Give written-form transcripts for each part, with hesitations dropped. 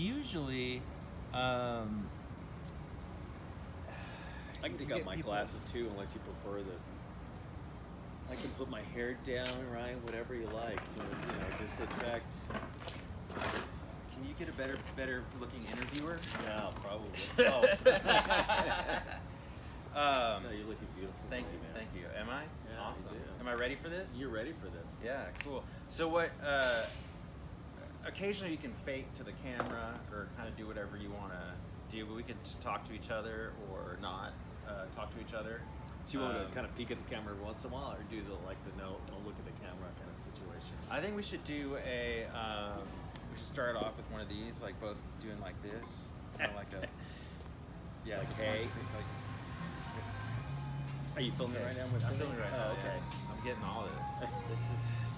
usually, I can take out my glasses too, unless you prefer that. I can put my hair down, right? Whatever you like. Just attract. Can you get a better looking interviewer? Yeah, probably. No, you're looking beautiful. Thank you, man. thank you. Am I? Yeah, Awesome. you do. Am I ready for this? You're ready for this. Yeah, cool. So what? Occasionally you can fake to the camera or kind of do whatever you want to do, but we could just talk to each other or not talk to each other. So you want to kind of peek at the camera every once in a while, or do the don't look at the camera kind of situation? I think we should do a. We should start off with one of these, like both doing like this, kind of like a. Yeah, Like, so hey. Are you filming right now? I'm filming right now. Oh, okay. Yeah. I'm getting all this. This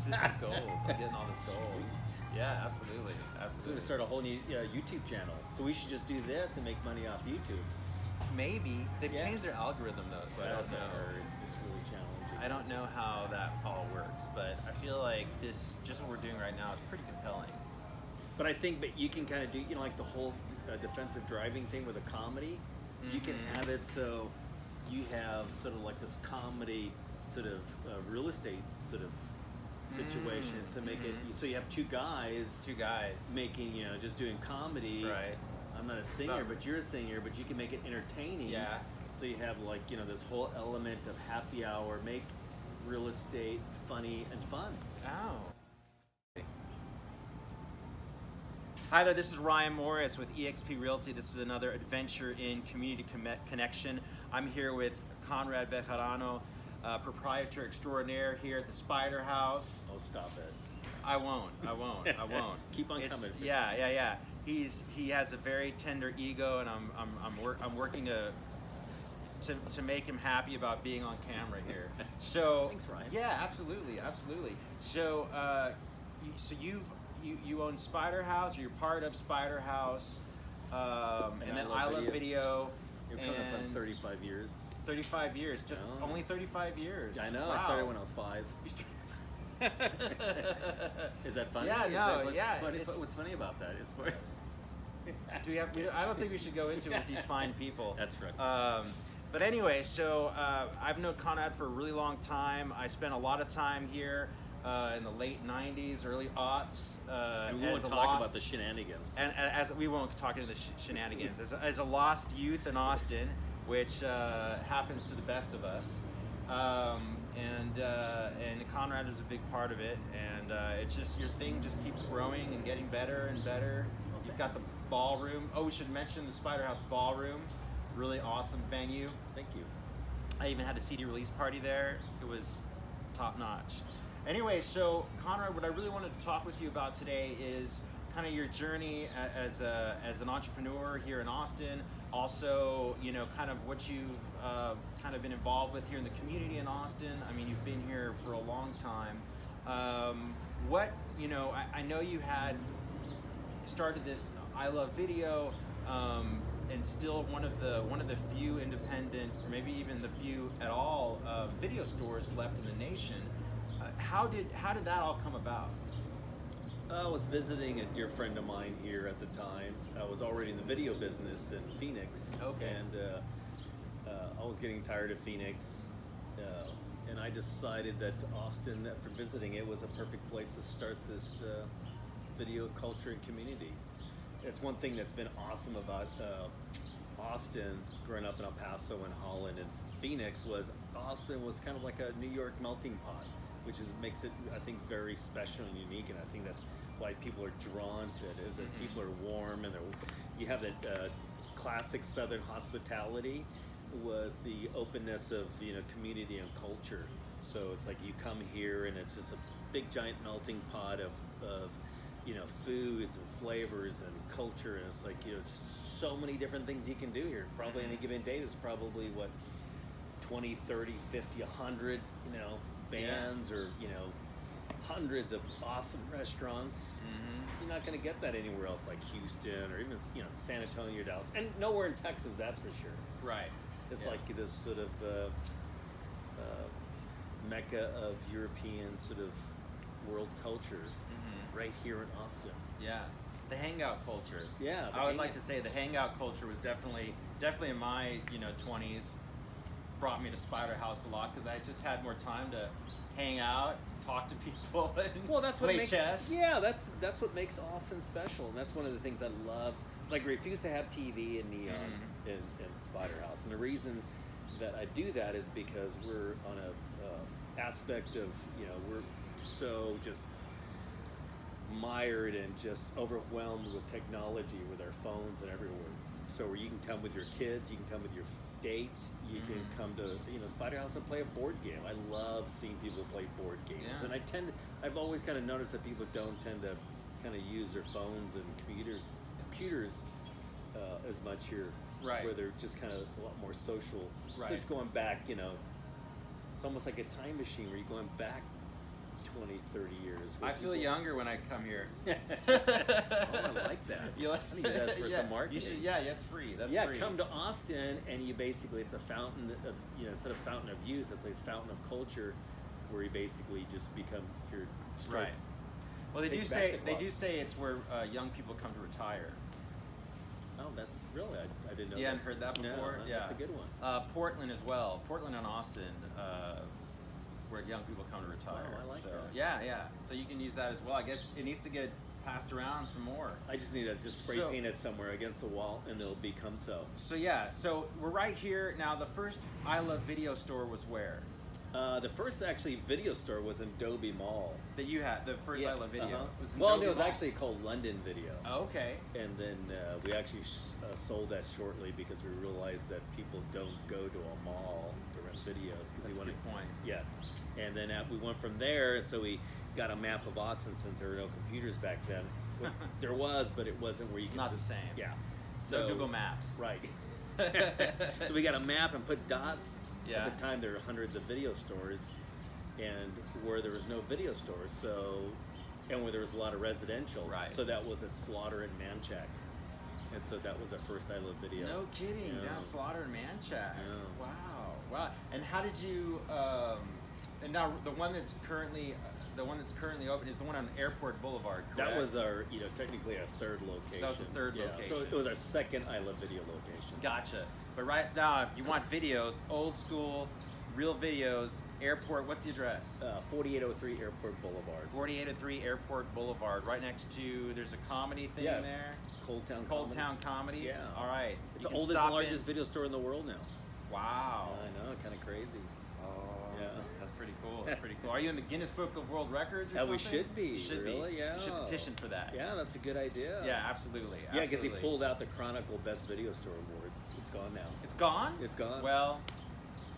is gold. I'm getting all this gold. Yeah, absolutely, So we're absolutely. gonna start a whole new YouTube channel. So we should just do this and make money off YouTube. Maybe they've Yeah. changed their algorithm though, so I don't That's know. hard. It's really challenging. I don't know how that all works, but I feel like this, just what we're doing right now, is pretty compelling. But I think, you can kind of do, like the whole defensive driving thing with a comedy. You can have it so you have sort of like this comedy sort of real estate sort of situation. So make it so you have two guys making, just doing comedy. Right. I'm not a singer, but you're a singer, but you can make it entertaining. Yeah. So you have like, this whole element of happy hour, make real estate funny and fun. Oh. Hi there, this is Ryan Morris with eXp Realty. This is another adventure in community connection. I'm here with Conrad Bejarano, proprietor extraordinaire here at the Spider House. Oh, stop it. I won't. Keep on coming. Yeah. He has a very tender ego, and I'm working to make him happy about being on camera here. So Thanks, Ryan. Yeah, absolutely. So you own Spider House, or you're part of Spider House, and then I Love Video. You're coming up on 35 years. 35 years, just only 35 years. I know. Wow. I started when I was 5. Is that funny? Yeah, Funny? it's- What's funny about that? It's funny. Do we have? I don't think we should go into it with these fine people. That's right. But anyway, so I've known Conrad for a really long time. I spent a lot of time here in the late '90s, early aughts. And we won't talk about the shenanigans. And as we won't talk into the shenanigans, as a lost youth in Austin, which happens to the best of us. And Conrad is a big part of it, and it's just, your thing just keeps growing and getting better and better. You've got the ballroom. Oh, we should mention the Spider House ballroom. Really awesome venue. Thank you. I even had a CD release party there. It was top notch. Anyway, so Conrad, what I really wanted to talk with you about today is kind of your journey as an entrepreneur here in Austin. Also, kind of what you've kind of been involved with here in the community in Austin. I mean, you've been here for a long time. I know you had started this I Love Video, and still one of the few independent, or maybe even the few at all, video stores left in the nation. How did that all come about? I was visiting a dear friend of mine here at the time. I was already in the video business in Phoenix. Okay. And I was getting tired of Phoenix. And I decided that Austin, after visiting it, was a perfect place to start this video culture and community. It's one thing that's been awesome about Austin, growing up in El Paso and Holland and Phoenix, was Austin was kind of like a New York melting pot, which makes it, I think, very special and unique. And I think that's why people are drawn to it, is that people are warm, and you have that classic Southern hospitality with the openness of community and culture. So it's like you come here and it's just a big giant melting pot of foods and flavors and culture, and it's like so many different things you can do here. Probably any given day there's probably 20, 30, 50, 100 bands, or hundreds of awesome restaurants. You're not going to get that anywhere else, like Houston or even San Antonio or Dallas, and nowhere in Texas, that's for sure. Right. It's like this sort of mecca of European sort of world culture right here in Austin. Yeah. The hangout culture. Yeah, the I would like hangout. to say the hangout culture was definitely in my 20s. Brought me to Spider House a lot because I just had more time to hang out, talk to people, and Well, that's what play makes chess. Yeah, that's what makes Austin special, and that's one of the things I love. It's like we refuse to have TV and neon in Spider House, and the reason that I do that is because we're on a aspect of we're so just mired and just overwhelmed with technology with our phones and everywhere. So where you can come with your kids, you can come with your dates, you can come to Spider House and play a board game. I love seeing people play board games, and I've always kind of noticed that people don't tend to kind of use their phones and computers as much here, Right. where they're just kind of a lot more social. Right. So it's going back, it's almost like a time machine where you're going back 20, 30 years. I feel younger when I come here. Oh, I like that. You like, I need that for some marketing. You should, yeah, it's free. That's free. Come to Austin, and you basically, it's a fountain of, instead of fountain of youth, it's a fountain of culture, where you basically just become your Right. Well, they take do back say the clock. it's where young people come to retire. Oh, that's really, I didn't know. You hadn't heard that before? No, Yeah. that's a good one. Portland as well. Portland and Austin, where young people come to retire. Oh, I like so, that. Yeah. So you can use that as well. I guess it needs to get passed around some more. I just need to just spray paint it somewhere against the wall, and it'll become so. So we're right here now. The first I Love Video store was where? The first actually video store was in Dobie Mall. That you had the first I Love Video. Was in Well, Dobie it was Mall? actually called London Video. Oh, okay. And then we actually sold that shortly because we realized that people don't go to a mall to rent videos. That's a good point. Yeah. And then we went from there, and so we got a map of Austin since there were no computers back then. Well, there was, but it wasn't where you could. Not the same. Yeah. So Google Maps. Right. So we got a map and put dots. Yeah. At the time, there were hundreds of video stores, and where there was no video stores, and where there was a lot of residential. Right. So that was at Slaughter and Manchac, and so that was our first I Love Video. No kidding. Yeah. Down Slaughter and Manchac. Yeah. Wow. And how did you? And now the one that's currently open is the one on Airport Boulevard. Correct? That was our, technically our third location. That was the third Yeah. location. So it was our second I Love Video location. Gotcha. But right now, if you want videos, old school, real videos, Airport. What's the address? 4803 Airport Boulevard. 4803 Airport Boulevard. Right next to, there's a comedy thing Yeah. there. Cold Town Comedy. Yeah. All right. It's You the can oldest stop and largest in. video store in the world now. Wow. I know, kind of crazy. Oh, Yeah. That's pretty cool. That's pretty cool. Are you in the Guinness Book of World Records or something? We should be. You should really? be. Yeah. You should petition for that. Yeah, that's a good idea. Yeah, absolutely. Yeah, because he absolutely. pulled out the Chronicle Best Video Store Awards. It's gone now. It's gone? It's gone. Well,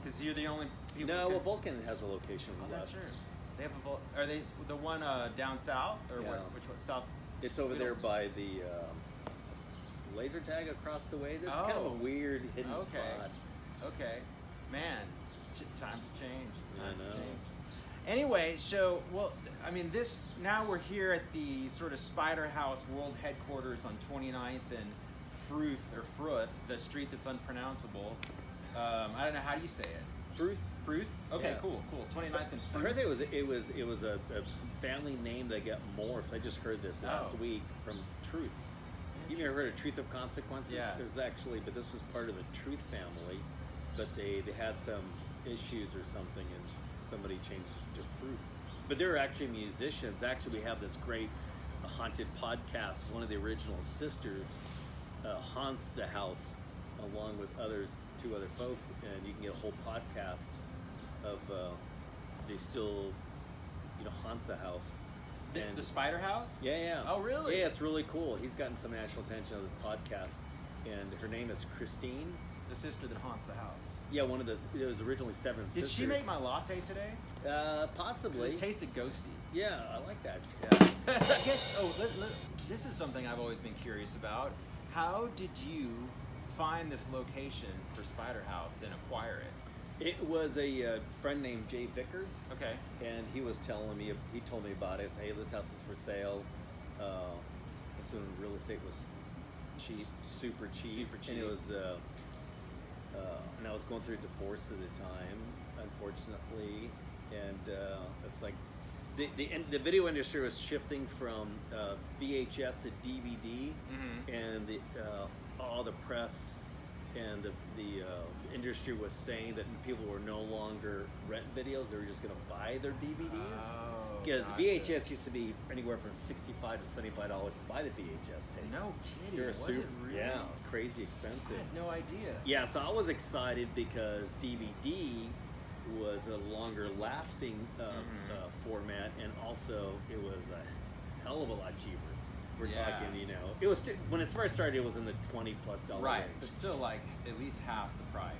because you're the only people. No, who well, can- Vulcan has a location. Oh, left. that's true. They have a Are they the one down south or Yeah. which one? South. It's over We there don't- by the laser tag across the way. This is kind of a weird hidden spot. Okay. Man, time to change. Times I have know. changed. Anyway, so now we're here at the sort of Spider House World Headquarters on 29th and Fruth, the street that's unpronounceable. I don't know, how do you say it? Fruth? Okay, Yeah. cool. 29th and I Fruth. heard it was a family name that got morphed. I just heard this last week from Truth. You've never heard of Truth of Consequences? Yeah. There's actually, but this was part of the Truth family, but they had some issues or something, and somebody changed it to Fruit. But they're actually musicians. Actually, we have this great haunted podcast. One of the original sisters haunts the house along with two other folks, and you can get a whole podcast of they still haunt the house. The Spider House? Yeah. Oh, really? Yeah, it's really cool. He's gotten some national attention on this podcast, and her name is Christine. The sister that haunts the house. Yeah, one of those. It was originally seven Did sisters. she make my latte today? 'Cause Possibly. it tasted ghosty. Yeah, I like that. Yeah. I guess. This is something I've always been curious about. How did you find this location for Spider House and acquire it? It was a friend named Jay Vickers, Okay. and he was telling me. He told me about it. Say, hey, this house is for sale. That's when real estate was cheap, super cheap. Super cheap. And it was. And I was going through a divorce at the time, unfortunately, and it's like the video industry was shifting from VHS to DVD, and all the press and the industry was saying that people were no longer rent videos; they were just going to buy their DVDs. Because VHS used to be anywhere from $65 to $75 to buy the VHS tape. No kidding. They're Was it really? Yeah, it's crazy expensive. I had no idea. Yeah, so I was excited because DVD was a longer lasting format, and also it was a hell of a lot cheaper. We're talking, it was when it first started, it was in the $20+ Right, range. but still like at least half the price.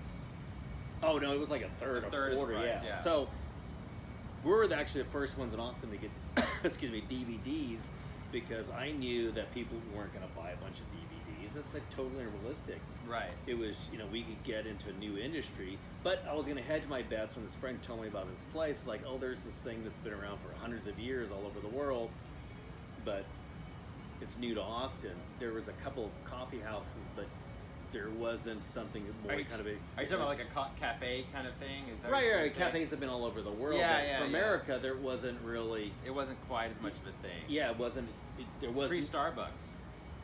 Oh no, it was like a third A or third of the quarter. price, Yeah. yeah. So we were actually the first ones in Austin to get, DVDs, because I knew that people weren't going to buy a bunch of DVDs. It's like totally unrealistic. Right. It was, we could get into a new industry, but I was going to hedge my bets when this friend told me about this place. Like, oh, there's this thing that's been around for hundreds of years all over the world, but it's new to Austin. There was a couple of coffee houses, but there wasn't something more Are you kind of a... Are you talking about like a cafe kind of thing? Is that Right, what you're right. saying? Cafes have been all over the world. Yeah, but yeah, for yeah. America, there wasn't really... It wasn't quite as much of a thing. Yeah, it wasn't... There wasn't... Pre-Starbucks.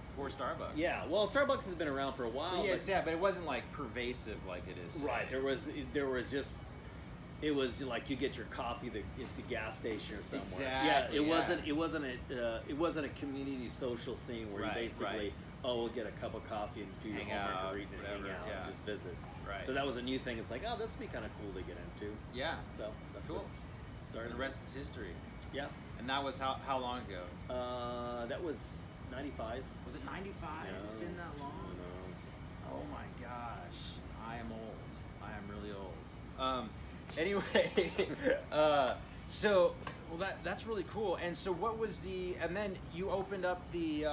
Before Starbucks. Yeah, well, Starbucks has been around for a while. Yes, but it wasn't like pervasive like it is today. Right, there was just... It was like you get your coffee at the gas station or somewhere. Exactly, Yeah, it wasn't a community social scene where Right, you basically... right. Oh, we'll get a cup of coffee and do Hang your homework out, and read and hang whatever, out yeah. and just visit. Right. So that was a new thing. It's like, oh, that's be kind of cool to get into. Yeah. So that's Cool. what started. And the rest is history. Yeah. And that was how long ago? That was 95. Was it 95? It's been that long? No. Oh my gosh. I am old. I am really old. Anyway, so that's really cool. And so what was and then you opened up the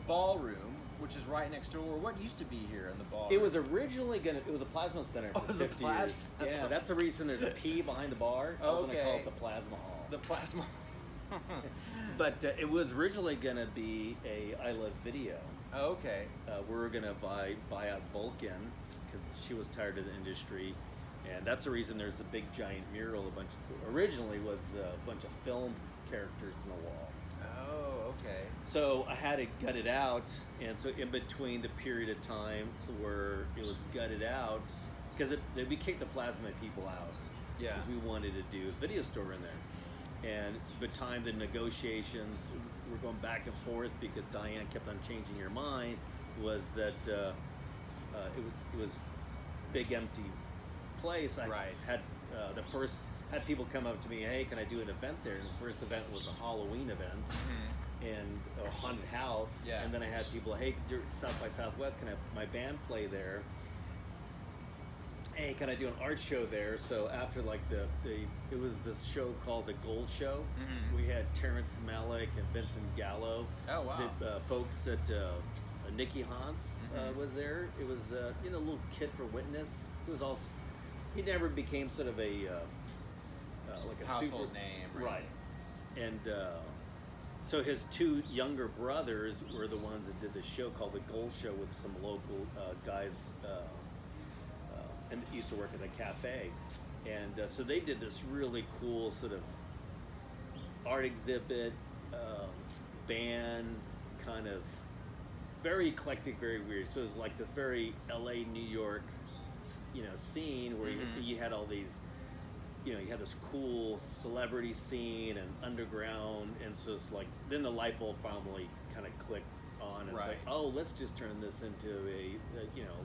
ballroom, which is right next door. What used to be here in the ballroom? It was originally it was a plasma center for it was a 50 years. That's Yeah, right. that's the reason there's a P behind the bar. I was going to call Okay. it the Plasma Hall. The plasma. But it was originally going to be a I Love Video. Oh, okay. We were going to buy out Vulcan because she was tired of the industry. And that's the reason there's a big giant mural. Originally was a bunch of film characters in the wall. Oh, okay. So I had to gut it out, and so in between the period of time where it was gutted out, because we kicked the plasma people out, Yeah. because we wanted to do a video store in there, and by the time the negotiations were going back and forth because Diane kept on changing her mind, was that it was big empty place. I Right. had had people come up to me, hey, can I do an event there? And the first event was a Halloween event and a haunted house. Yeah. And then I had people, hey, South by Southwest, can my band play there? Hey, can I do an art show there? So after like it was this show called The Gold Show. We had Terrence Malick and Vincent Gallo. Oh, wow. The folks at Nikki Hans was there. It was a little kid for Witness. It was all. He never became sort of a like a Household super name, right? And so his two younger brothers were the ones that did this show called The Gold Show with some local guys, and used to work at a cafe, and so they did this really cool sort of art exhibit, band, kind of very eclectic, very weird. So it was like this very LA, New York, scene where you had all these, you had this cool celebrity scene and underground, and so it's like then the light bulb finally kind of clicked on. And It's Right. like, oh, let's just turn this into a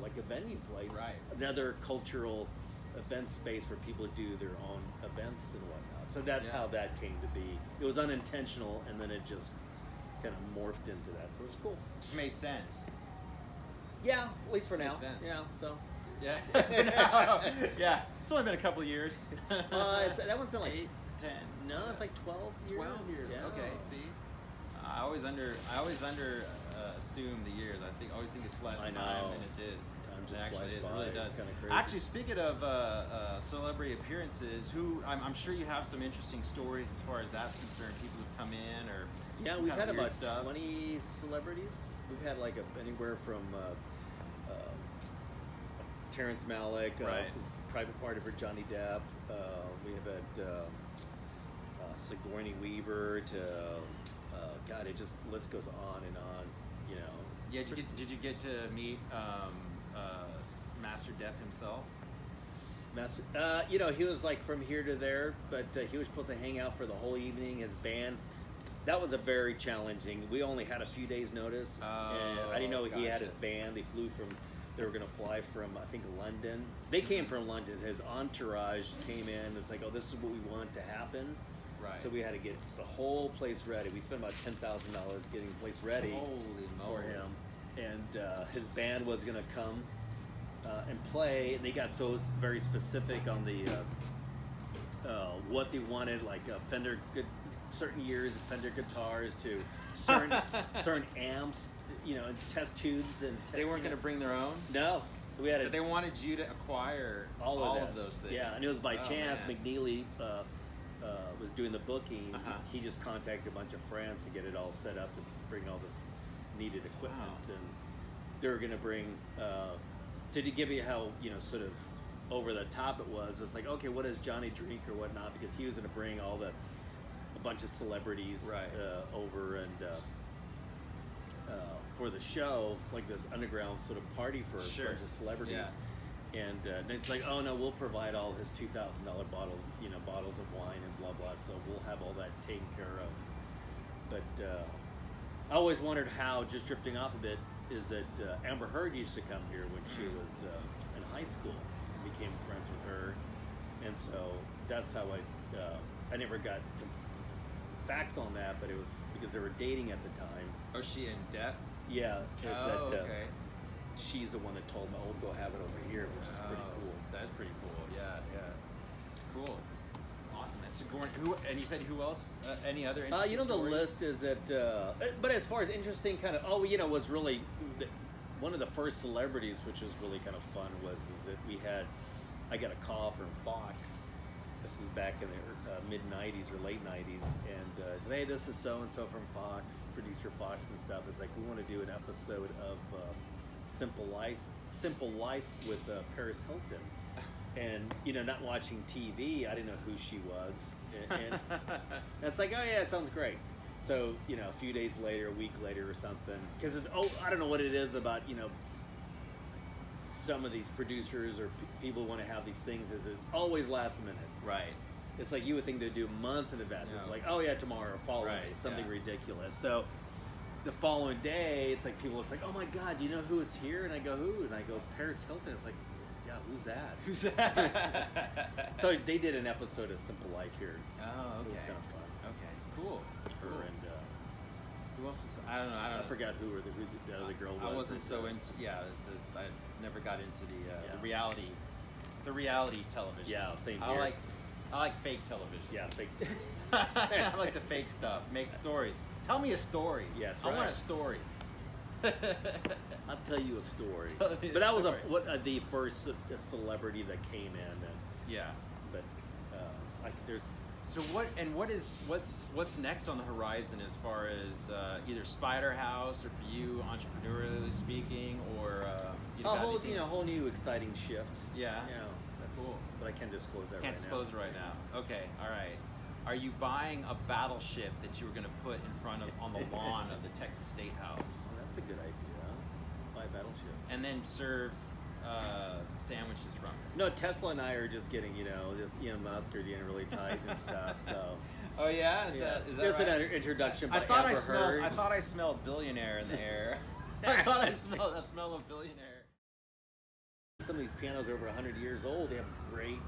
like a venue place, Right. another cultural event space where people do their own events and whatnot. So that's Yeah. how that came to be. It was unintentional, and then it just kind of morphed into that. So it was cool. Just made sense. Yeah, at least for now. Makes sense. Yeah, so. Yeah. Yeah. It's only been a couple of years. That one's been like 8, 10. No, it's like 12 years. 12 years. Yeah. Okay. See, I always assume the years. I always think it's less I time know. than it is. Time It just actually flies is. by. It really does. It's kinda crazy. Actually, speaking of celebrity appearances, I'm sure you have some interesting stories as far as that's concerned. People who've come in or Yeah, some we've kind had of weird about stuff. 20 celebrities. We've had like anywhere from Terrence Malick, Right. private party for Johnny Depp. We have had Sigourney Weaver to God, it just list goes on and on. You know. Yeah. Did you get to meet Master Depp himself? You know, he was like from here to there, but he was supposed to hang out for the whole evening. His band, that was a very challenging. We only had a few days' notice, and I didn't know he had his band. They flew from, they were going to fly from, I think, London. They came from London. His entourage came in. It's like, oh, this is what we want to happen. Right. So we had to get the whole place ready. We spent about $10,000 getting the place ready for him, and his band was going to come and play. And they got so very specific on the what they wanted, like Fender, certain years of Fender guitars to certain amps, you know, and test tubes, and they weren't going to bring their own. No, so we had But they wanted you to acquire all of those things. Yeah, and it was by chance. Man. McNeely was doing the booking. He just contacted a bunch of friends to get it all set up and bring all this needed equipment, and they were going to bring. To give you how, you know, sort of over the top it was like, okay, what does Johnny drink or whatnot? Because he was going to bring a bunch of celebrities over, and for the show, like this underground sort of party for a bunch of celebrities. Yeah. And it's like, oh no, we'll provide all his $2,000 bottles of wine and blah blah. So we'll have all that taken care of. But I always wondered how, just drifting off a bit, is that Amber Heard used to come here when she was in high school. And became friends with her, and so that's how I never got facts on that, but it was because they were dating at the time. Oh, she in debt? Yeah. Okay. She's the one that told me, "Oh, go have it over here," which is pretty cool. That's pretty cool. Yeah. Cool. Awesome. And Sigourney, and you said who else? Any other interesting you know, the stories? list is that, but as far as interesting kind of, was really, one of the first celebrities, which was really kind of fun, is that I got a call from Fox. This is back in the mid-90s or late 90s, and said, hey, this is so-and-so from Fox, producer Fox and stuff. It's like, we want to do an episode of Simple Life with Paris Hilton. And, you know, not watching TV, I didn't know who she was. And it's like, oh yeah, it sounds great. So, you know, a few days later, a week later or something, because I don't know what it is about, you know, some of these producers or people want to have these things, is it's always last minute. Right. It's like you would think they'd do months in advance. It's like, oh yeah, tomorrow or following day, something ridiculous. So the following day, it's like people, it's like, oh my God, do you know who is here? And I go, who? And I go, Paris Hilton. It's like, yeah, who's that? Who's that? So they did an episode of Simple Life here. Oh, okay. It was kind of fun. Okay, cool. Her and who else was? I don't know. I forgot who the other girl was. I wasn't so into. Yeah, I never got into the reality television. Yeah, same here. I like fake television. Yeah, fake. I like the fake stuff. Make stories. Tell me a story. Yeah, that's I want a story. I'll tell you a story. But that was the first celebrity that came in. Yeah. But there's. So what's next on the horizon as far as either Spider House, or for you, entrepreneurially speaking, or a whole new exciting shift. Yeah. Yeah. That's cool. But I can't disclose that. Can't disclose it right now. Okay. All right. Are you buying a battleship that you were going to put in front of on the lawn of the Texas State House? Oh, that's a good idea. Buy a battleship. And then serve sandwiches from it. No, Tesla and I are just getting, just Elon Musk are getting really tight and stuff. So. Oh yeah, is that There's right? an introduction. I thought I smelled billionaire in the air. I thought I smelled that smell of billionaire. Some of these pianos are over 100 years old. They have great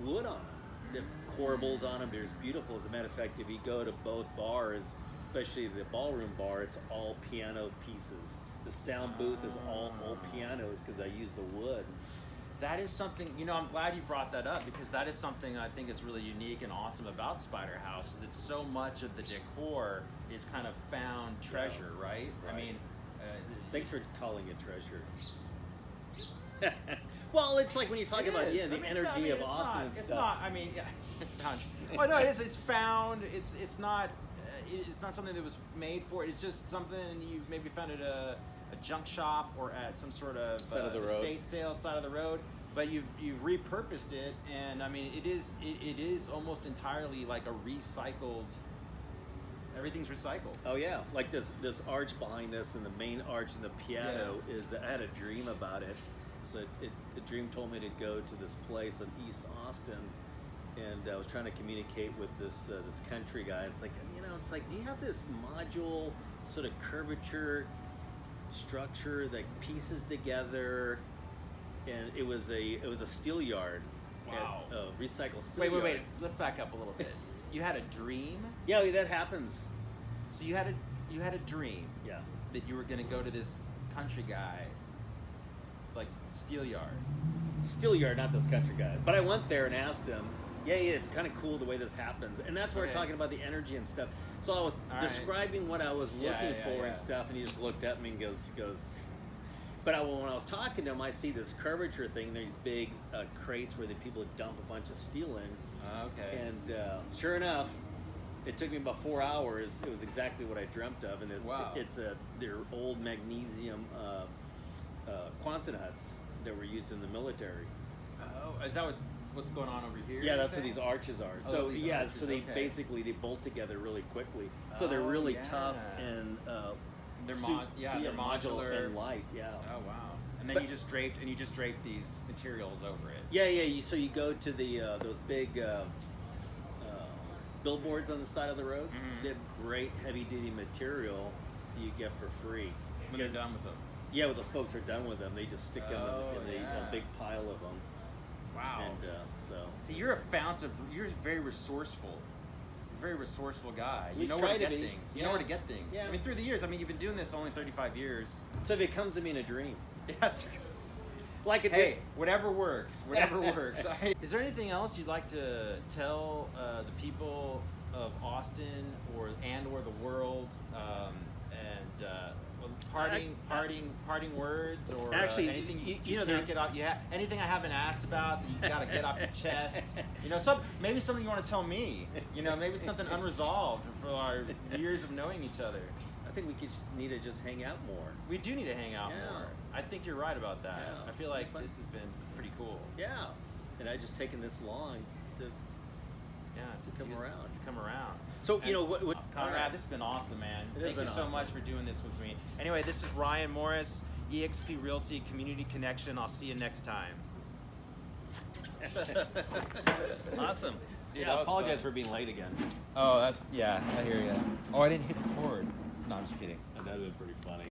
wood on them. They have corbels on them. They're beautiful. As a matter of fact, if you go to both bars, especially the ballroom bar, it's all piano pieces. The sound booth is all pianos because I use the wood. That is something, I'm glad you brought that up, because that is something I think is really unique and awesome about Spider House, is that so much of the decor is kind of found treasure, right? I mean, thanks for calling it treasure. Well, it's like when you talk about the energy of Austin and stuff. It's not. I mean, yeah, it's found. Well, no, it is. It's found. It's not. It's not something that was made for it. It's just something you maybe found at a junk shop or at some sort of side of the road. estate sale, side of the road. but you've repurposed it, and I mean it is almost entirely like a recycled. Everything's recycled. Oh yeah, like this arch behind us, and the main arch and the piano is. I had a dream about it, so the dream told me to go to this place in East Austin, and I was trying to communicate with this country guy. It's like, it's like, do you have this module sort of curvature structure that pieces together? And it was a Steelyard. Wow. Recycled Steelyard. Wait. Let's back up a little bit. You had a dream. Yeah, that happens. So you had a dream. Yeah. That you were gonna go to this country guy, like Steelyard. Steelyard, not this country guy. But I went there and asked him. Yeah, it's kind of cool the way this happens, and that's where we're talking about the energy and stuff. So I was describing what I was looking for and stuff, and he just looked at me and goes. But when I was talking to him, I see this curvature thing. These big crates where the people dump a bunch of steel in. Okay. And sure enough, it took me about 4 hours. It was exactly what I dreamt of, and it's their old magnesium Quonset huts that were used in the military. Oh, is that what's going on over here? Yeah, that's where these arches are. Oh, So they basically they bolt together really quickly. So they're really tough and they're modular and light. Yeah. Oh wow. And then you just draped these materials over it. Yeah. So you go to the those big billboards on the side of the road. Mm-hmm. They have great heavy duty material that you get for free. When they're done with them. Yeah, when those folks are done with them, they just stick them in a big pile of them. Wow. And See, you're you're very resourceful. Very resourceful guy. You We know try where to to get be. things. You Yeah. know where to get things. Yeah. I mean, through the years. I mean, you've been doing this only 35 years. So if it comes to me in a dream, Yes. like it Hey, whatever works. Whatever works. Is there anything else you'd like to tell the people of Austin or the world? Parting words, or Actually, anything you you know, can't get off. Anything I haven't asked about that you got to get off your chest. Maybe something you want to tell me. Maybe something unresolved for our years of knowing each other. I think we need to just hang out more. We do need to hang out Yeah. more. I think you're right about that. Yeah. I feel like this has been pretty cool. Yeah, and I just taken this long to come around. To come around. So And what Conrad, this has been awesome, man. It has Thank you been so awesome. much for doing this with me. Anyway, this is Ryan Morris, eXp Realty Community Connection. I'll see you next time. Awesome. Dude, I apologize for being late again. Oh, I hear you. Oh, I didn't hit record. No, I'm just kidding. That would have been pretty funny.